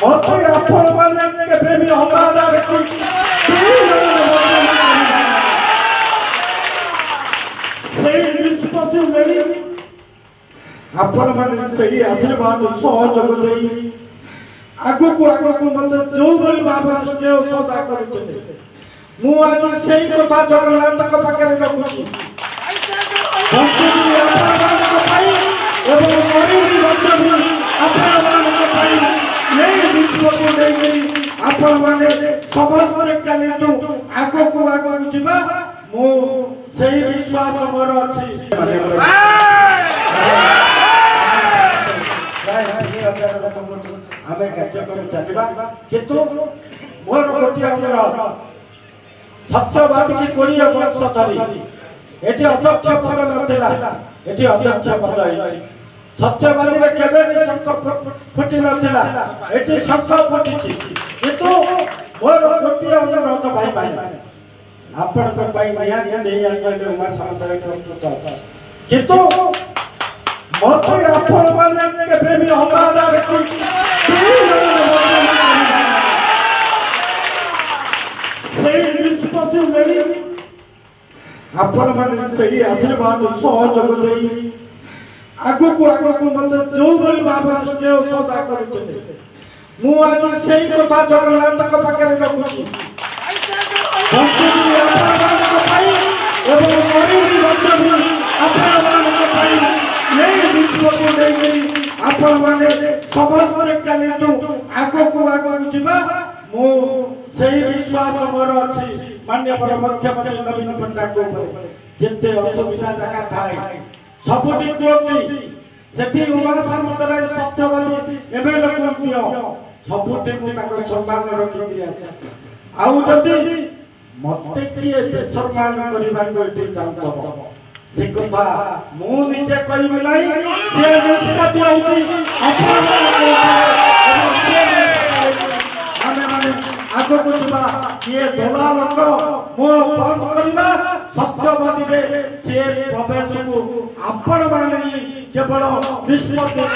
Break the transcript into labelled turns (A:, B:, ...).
A: मत आपण माने केबे भी हवादार निष्पत्ति नहीं आपण माने सही आशीर्वाद सहयोग दे आगो को मत जो बड़ी बाबा स्नेह सदा करते मु आज सही कथा जगन्नाथ को पाखे रखुची आपण माने समस्त काली जो आगो को जीवा मु सही विश्वास मोर अछि आमे कार्यक्रम चलिबा किंतु मोर गोटी हमर सत्यवादी की 20 वर्ष धरी एठी अध्यक्ष पद नथिला एठी अध्यक्ष पद है सत्यवादी रे केबे भी शंख फुटी नथिला एठी शंख फुटीची किंतु मोर गोटी अनुरोध भाई भाई आपण को भाई निया दे आंगले उमा समादर प्रस्तुत किंतु मत आपण माने केबे भी हवादार निष्पत्ति नहीं आपण माने सही आशीर्वाद सहयोग दे आगो को मत जो बड़ी बाबा स्नेह सदा करते मु आज सही कथा जगन्नाथ को पाखे रखुची आपण माने समस्त काली जो आगो को जीवा मु सही विश्वास मोर अछि माननीय मुख्यमंत्री नवीन पट्टनायक ऊपर जेते असुविधा जगह थाए सबुटी कोती सेठी उमा सामंतराय सत्यवादी एबे लोकंतिय सबुटी को ताको सम्मान रखि अछि आउ जति मते किए बेसम्मान करबा को एठी चाहतब से कथा मु निजे कहिबे नाही जे निष्पत्ति होती आगो को जीवा ये धोला लोक मो बंद करबा सत्यवादी रे से प्रवेश को आपण माने केवल निष्पत्ति